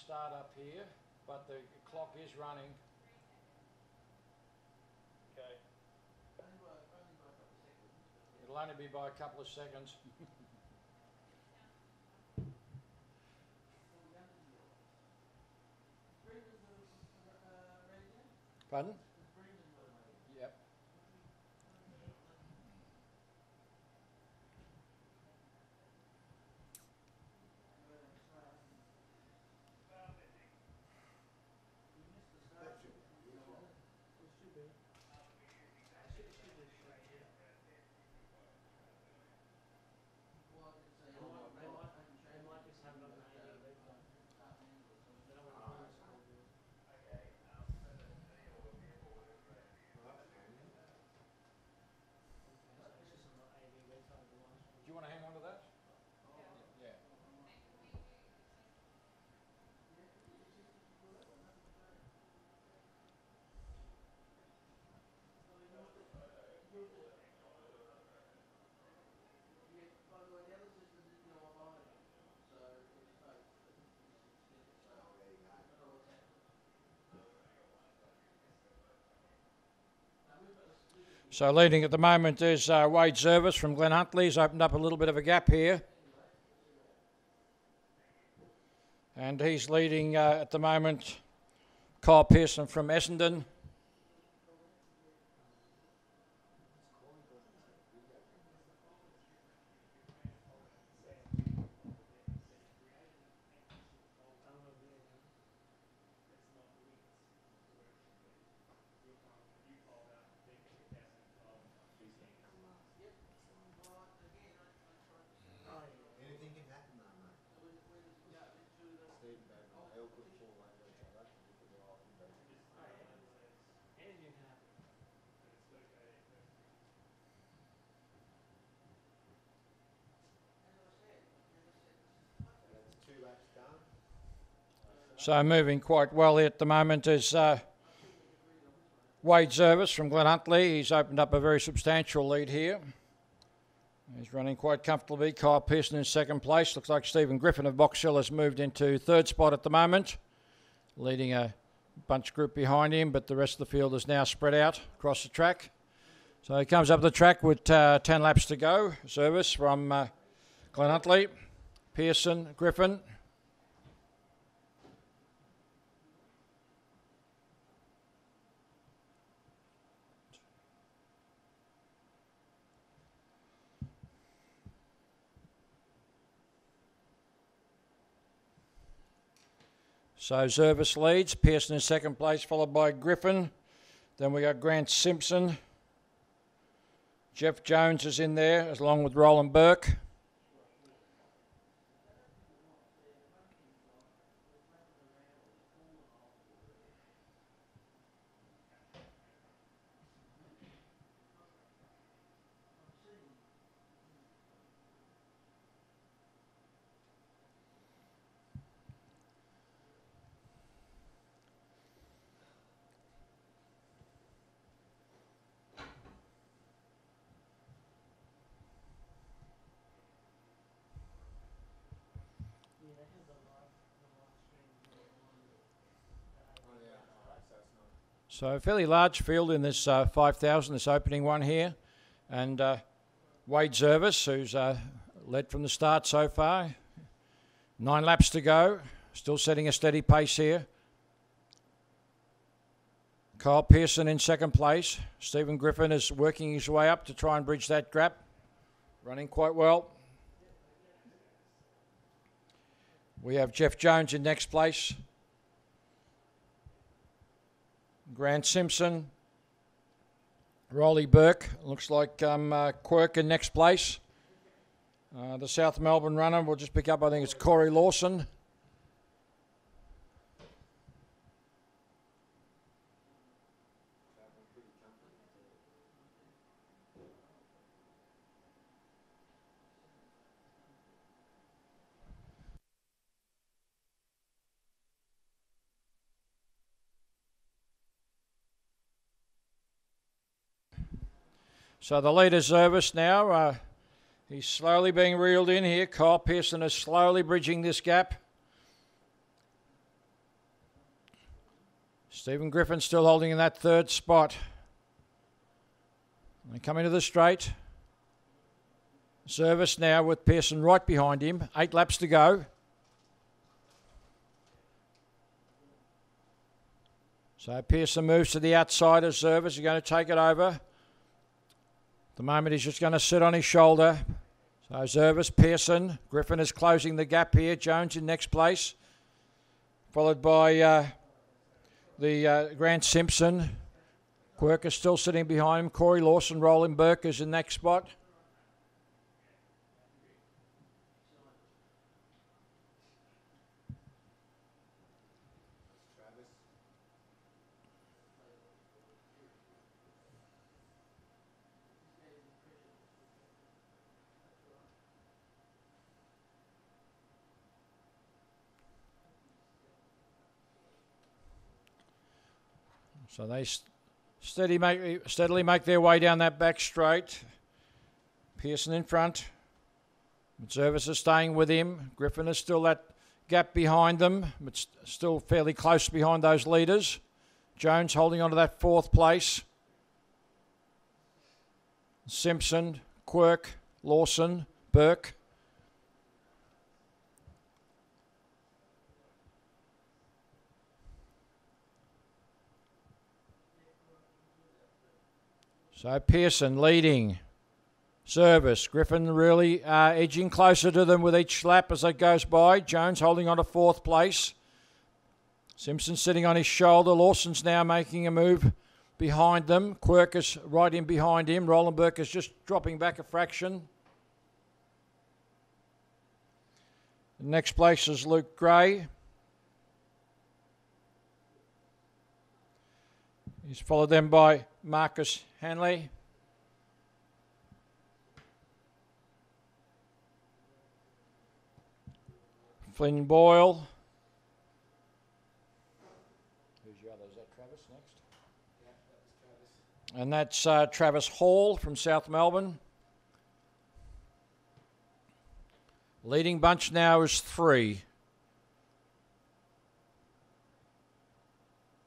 start up here, but the clock is running. Okay. It'll only be by a couple of seconds. Pardon? Yep. Do you want to hang on to that? Yeah. So leading at the moment is Wade Service from Glen Huntly. He's opened up a little bit of a gap here. And he's leading at the moment Kyle Pearson from Essendon. So moving quite well here at the moment is Wade Service from Glen Huntly. He's opened up a very substantial lead here. He's running quite comfortably. Kyle Pearson in second place. Looks like Stephen Griffin of Box Hill has moved into third spot at the moment, leading a bunch group behind him, but the rest of the field is now spread out across the track. So he comes up the track with 10 laps to go. Service from Glen Huntly, Pearson, Griffin. So Service leads, Pearson in second place, followed by Griffin. Then we got Grant Simpson. Jeff Jones is in there, along with Roland Burke. So a fairly large field in this 5,000, this opening one here. And Wade Service, who's led from the start so far. 9 laps to go, still setting a steady pace here. Kyle Pearson in second place. Stephen Griffin is working his way up to try and bridge that gap. Running quite well. We have Jeff Jones in next place. Grant Simpson, Rolly Burke, looks like Quirk in next place. The South Melbourne runner will just pick up, I think it's Corey Lawson. So the leader Service now, he's slowly being reeled in here. Kyle Pearson is slowly bridging this gap. Stephen Griffin still holding in that third spot. They come into the straight. Service now with Pearson right behind him. 8 laps to go. So Pearson moves to the outside of Service. He's going to take it over. At the moment he's just going to sit on his shoulder. So Service, Pearson. Griffin is closing the gap here. Jones in next place. Followed by the Grant Simpson. Quirk is still sitting behind him. Corey Lawson, Roland Burke is in next spot. So they steadily make their way down that back straight. Pearson in front. Service is staying with him. Griffin is still that gap behind them, but still fairly close behind those leaders. Jones holding on to that 4th place. Simpson, Quirk, Lawson, Burke. So Pearson leading. Service. Griffin really edging closer to them with each lap as it goes by. Jones holding on to 4th place. Simpson sitting on his shoulder. Lawson's now making a move behind them. Quirk is right in behind him. Roland Burke is just dropping back a fraction. The next place is Luke Gray. He's followed then by Marcus Hanley. Flynn Boyle. Who's the other? Is that Travis next? Yeah, that was Travis. And that's Travis Hall from South Melbourne. Leading bunch now is 3.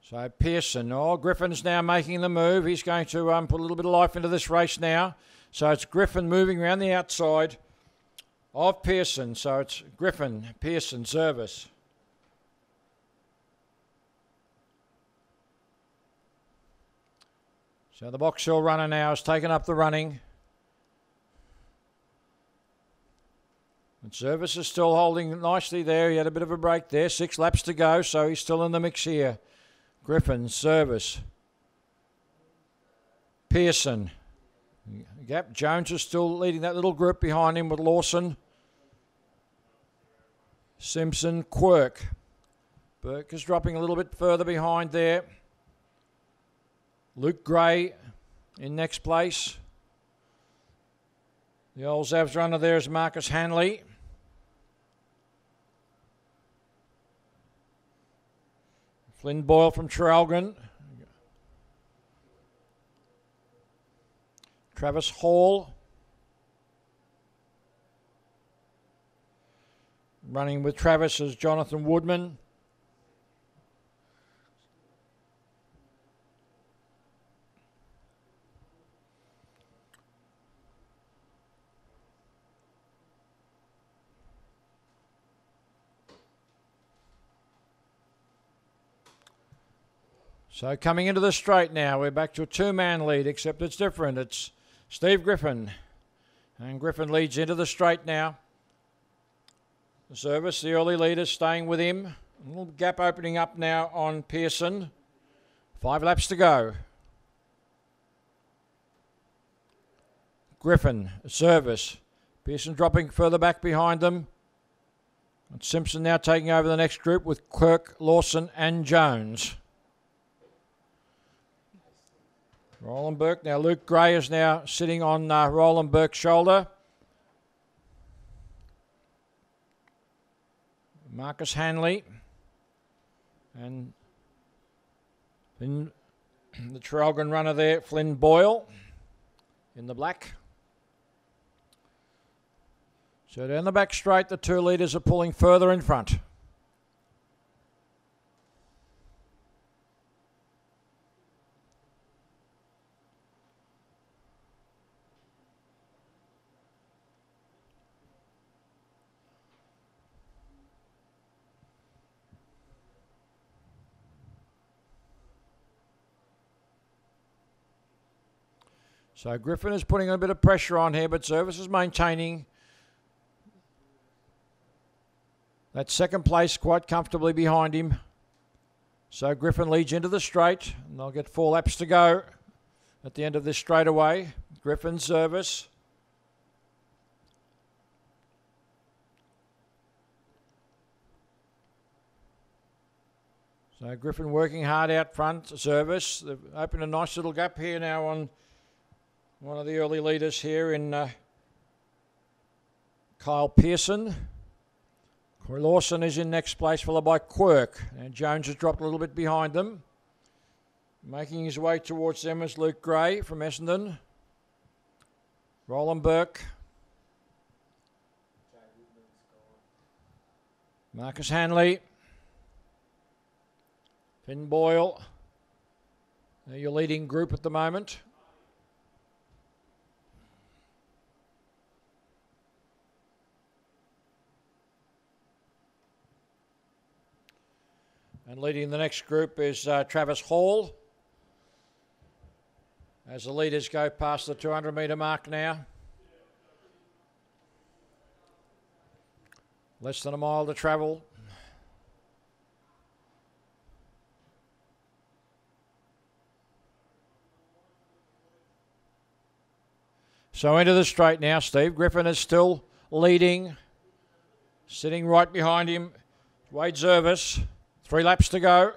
So Pearson, Griffin's now making the move. He's going to put a little bit of life into this race now. So it's Griffin moving around the outside of Pearson. So it's Griffin, Pearson, Service. So the Box Hill runner now has taken up the running. And Service is still holding nicely there. He had a bit of a break there. 6 laps to go, so he's still in the mix here. Griffin, Service. Pearson. Gap. Jones is still leading that little group behind him with Lawson. Simpson, Quirk. Burke is dropping a little bit further behind there. Luke Gray in next place. The old Zavs runner there is Marcus Hanley. Flynn Boyle from Traralgon. Travis Hall. Running with Travis is Jonathan Woodman. So coming into the straight now, we're back to a 2-man lead, except it's different. It's Steve Griffin. And Griffin leads into the straight now. The Service, the early leader, staying with him. A little gap opening up now on Pearson. 5 laps to go. Griffin, Service. Pearson dropping further back behind them. And Simpson now taking over the next group with Quirk, Lawson and Jones. Roland Burke. Now Luke Gray is now sitting on Roland Burke's shoulder. Marcus Hanley. And in the Traralgon runner there, Flynn Boyle in the black. So down the back straight, the 2 leaders are pulling further in front. So Griffin is putting a bit of pressure on here, but Service is maintaining that second place quite comfortably behind him. So Griffin leads into the straight, and they'll get 4 laps to go at the end of this straightaway. Griffin, Service. So Griffin working hard out front. Service. They've opened a nice little gap here now on one of the early leaders here in Kyle Pearson. Corey Lawson is in next place, followed by Quirk. And Jones has dropped a little bit behind them. Making his way towards them is Luke Gray from Essendon. Roland Burke. Marcus Hanley. Finn Boyle. They're your leading group at the moment. And leading the next group is Travis Hall. As the leaders go past the 200 metre mark now. Less than a mile to travel. So into the straight now, Steve. Griffin is still leading. Sitting right behind him, Wade Service. 3 laps to go.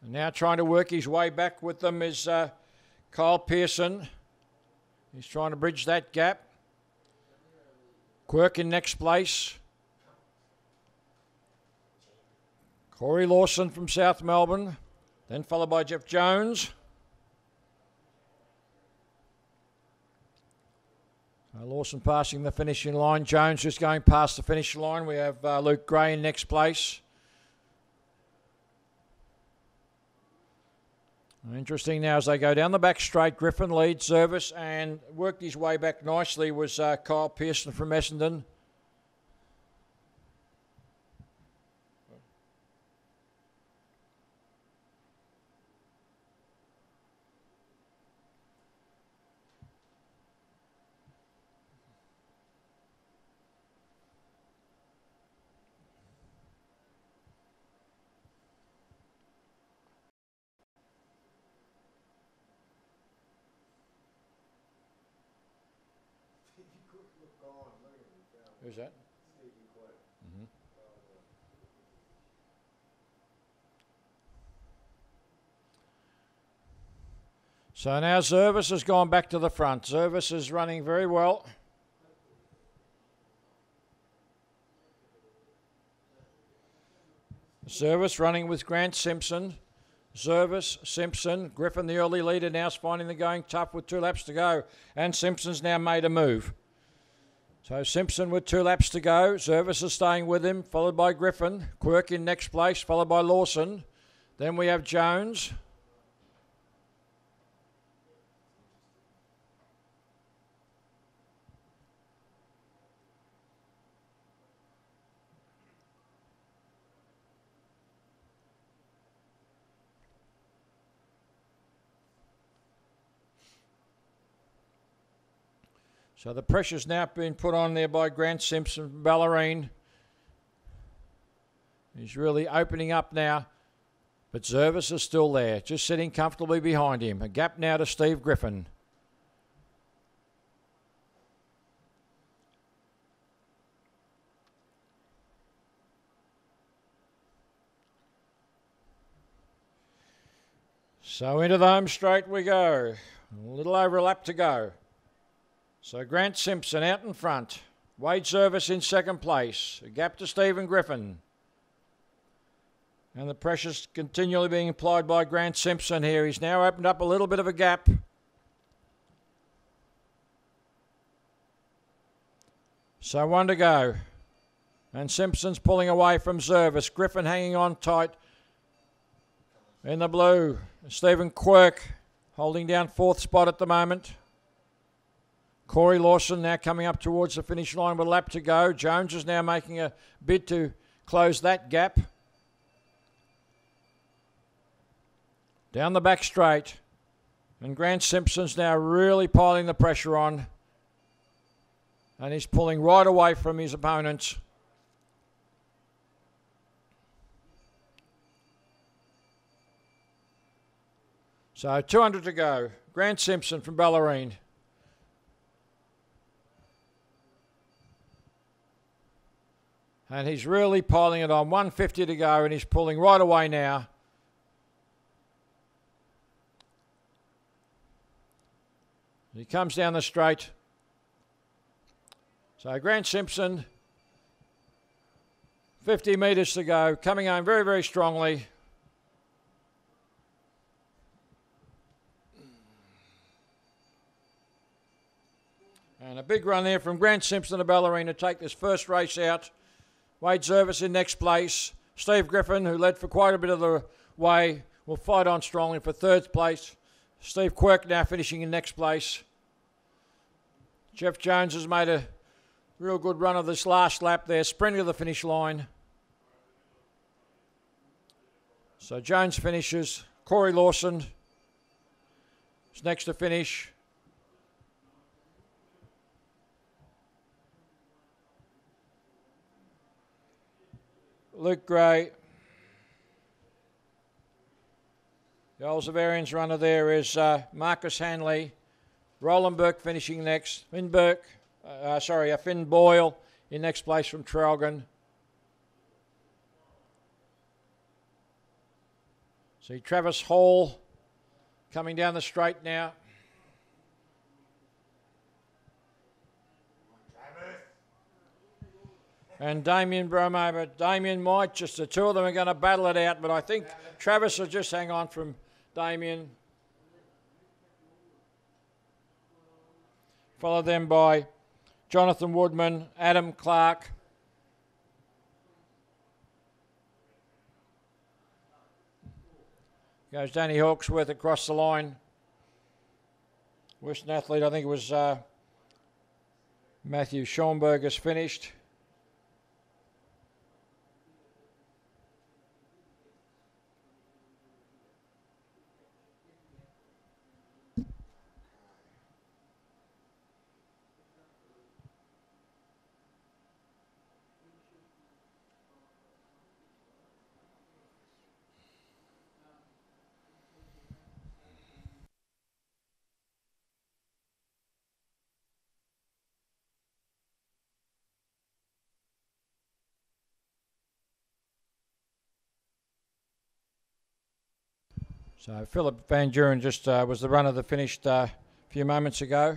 And now trying to work his way back with them is Kyle Pearson. He's trying to bridge that gap. Quirk in next place. Corey Lawson from South Melbourne. Then followed by Jeff Jones. Lawson passing the finishing line. Jones just going past the finish line. We have Luke Gray in next place. Interesting now as they go down the back straight. Griffin leads Service and worked his way back nicely was Kyle Pearson from Essendon. Who's that? Mm-hmm. So now Service has gone back to the front. Service is running very well. Service running with Grant Simpson. Service, Simpson, Griffin the early leader now is finding the going tough with 2 laps to go. And Simpson's now made a move. So Simpson with 2 laps to go. Service is staying with him, followed by Griffin. Quirk in next place, followed by Lawson. Then we have Jones. So the pressure's now been put on there by Grant Simpson from Ballerine. He's really opening up now. But Service is still there, just sitting comfortably behind him. A gap now to Steve Griffin. So into the home straight we go. A little over a lap to go. So Grant Simpson out in front. Wade Service in second place. A gap to Stephen Griffin. And the pressure's continually being applied by Grant Simpson here. He's now opened up a little bit of a gap. So 1 to go. And Simpson's pulling away from Service. Griffin hanging on tight in the blue. Stephen Quirk holding down 4th spot at the moment. Corey Lawson now coming up towards the finish line with a lap to go. Jones is now making a bid to close that gap. Down the back straight. And Grant Simpson's now really piling the pressure on. And he's pulling right away from his opponents. So 200 to go. Grant Simpson from Bellarine. And he's really piling it on. 150 to go, and he's pulling right away now. He comes down the straight. So Grant Simpson, 50 metres to go, coming home very, very strongly. And a big run there from Grant Simpson to Bellarine to take this first race out. Wade Zervis in next place. Steve Griffin, who led for quite a bit of the way, will fight on strongly for third place. Steve Quirk now finishing in next place. Jeff Jones has made a real good run of this last lap there, sprinting to the finish line. So Jones finishes. Corey Lawson is next to finish. Luke Gray. The old Zavarians runner there is Marcus Hanley. Roland Burke finishing next. Finn Boyle in next place from Traralgon. See Travis Hall coming down the straight now. And Damien Bromo, but Damien might, just the two of them are going to battle it out, but I think Travis will just hang on from Damien. Followed then by Jonathan Woodman, Adam Clark. Goes Danny Hawksworth across the line. Western athlete, I think it was Matthew Schoenberg has finished. So Philip Van Duren just was the runner that finished a few moments ago.